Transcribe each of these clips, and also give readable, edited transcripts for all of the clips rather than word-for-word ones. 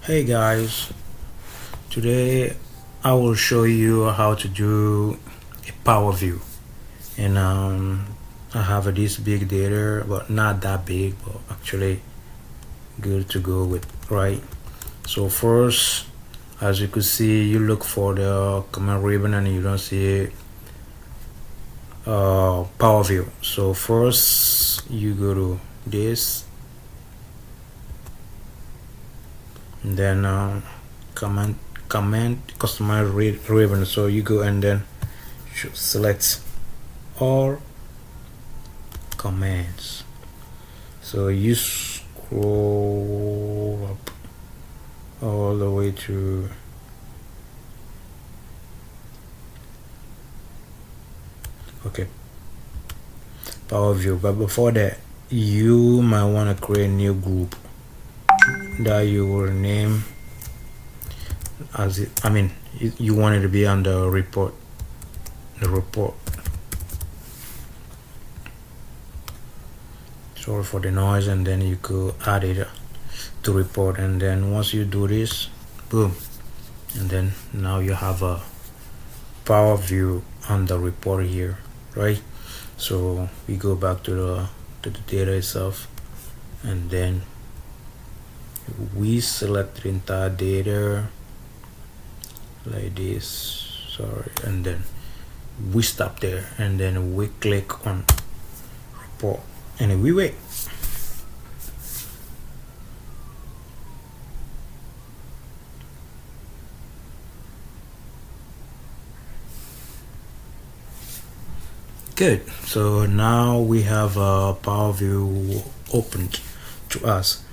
Hey guys, today I will show you how to do a power view. And I have this big data, but not that big, but actually good to go with, right? So first, as you can see, you look for the command ribbon and you don't see power view. So first you go to this, and then command customize ribbon. So you go and then select all commands. So you scroll up all the way to power view, but before that you might want to create a new group that you will name as it, you want it to be on the report. Sorry for the noise, and then you could add it to report, and then once you do this, boom, and then now you have a power view on the report here, right? So we go back to the data itself, and then we select the entire data like this, sorry, and then we stop there, and then we click on report and we wait. Good. So now we have a power view opened to us,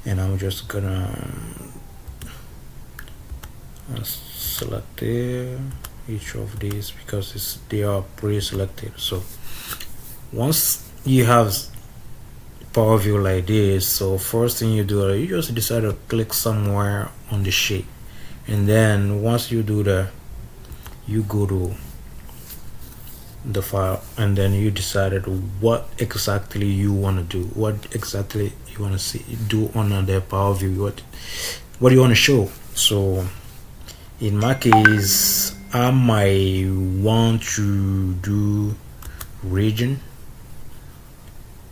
and I'm just gonna select each of these because they are pre-selected. So once you have power view like this, so first thing you do, you just decide to click somewhere on the sheet, and then once you do that, you go to the file, and then you decided what exactly you want to do, what exactly you want to see do on the power view, what do you want to show. So in my case, I might want to do region,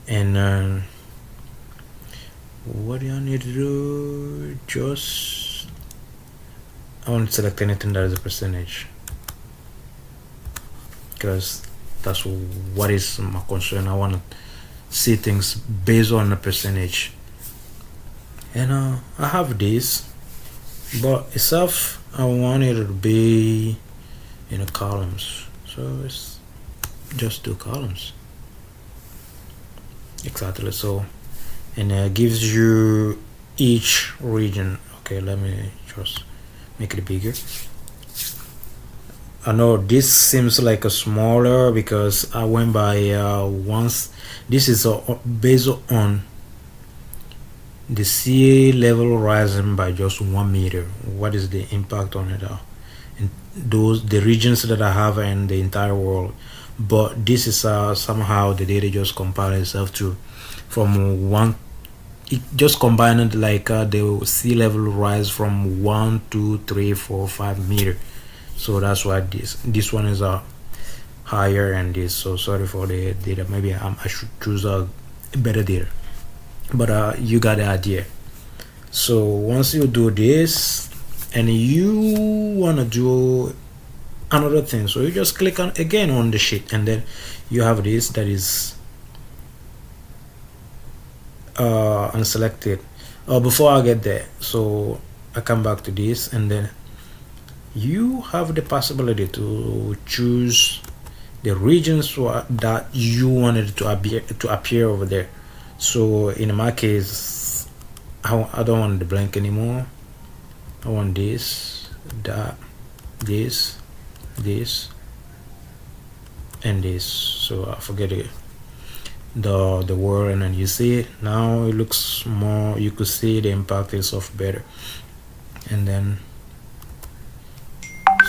and what do I need to do? Just I want to select anything that is a percentage, because that's what is my concern. I want to see things based on the percentage, and I have this, but itself I want it to be in the columns, so it's just 2 columns exactly. So, and it gives you each region. Okay, let me just make it bigger. I know this seems like a smaller because I went by once. This is based on the sea level rising by just 1 meter. What is the impact on it? In the regions that I have in the entire world, but this is somehow the data just compiled itself to from one. It just combined like the sea level rise from 1, 2, 3, 4, 5 meter. So that's why this one is higher, and this. So sorry for the data. Maybe I should choose a better data, but you got the idea. So once you do this, and you want to do another thing, so you just click on again on the sheet, and then you have this that is unselected. Before I get there, so I come back to this, and then you have the possibility to choose the regions that you wanted to appear over there. So in my case, I don't want the blank anymore. I want this, that, this, and this. So I forget it, the word, and then you see it now. It looks more. You could see the impact is of better, and then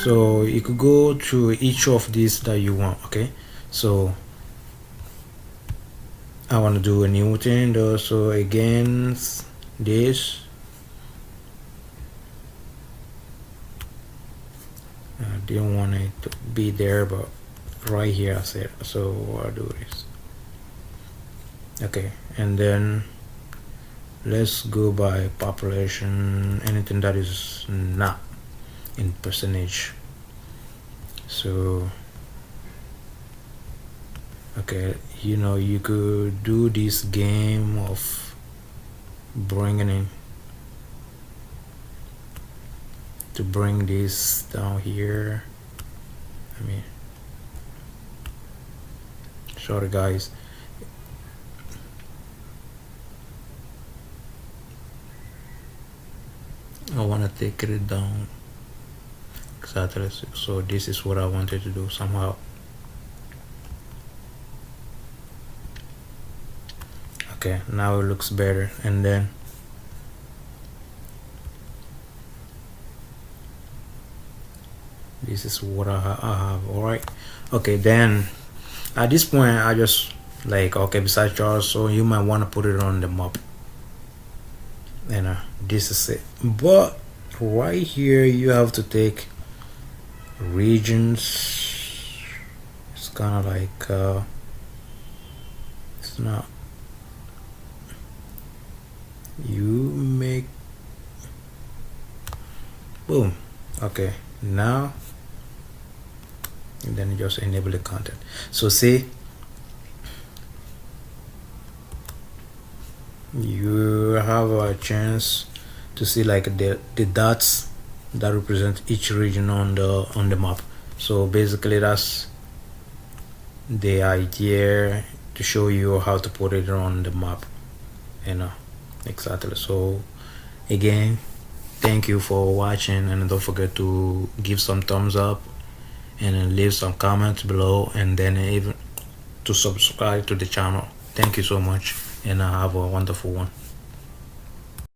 so you could go to each of these that you want. Okay, so I want to do a new thing though. So again, this, didn't want it to be there, but right here I said, so I'll do this. Okay, and then let's go by population, anything that is not in percentage. So okay, you could do this game of bringing in to bring this down here. I mean, sorry guys, I want to take it down exactly. So this is what I wanted to do somehow. Okay, now it looks better. And then this is what I have. All right. Okay, then at this point I just like, okay, besides Charles, so you might want to put it on the map, and this is it. But right here you have to take regions. It's kind of like it's not, you make, boom. Okay, now, and then you just enable the content. So see, you have a chance to see like the dots that represent each region on the map. So basically that's the idea, to show you how to put it on the map, exactly. So again, thank you for watching, and don't forget to give some thumbs up and then leave some comments below, and then even to subscribe to the channel. Thank you so much, and have a wonderful one.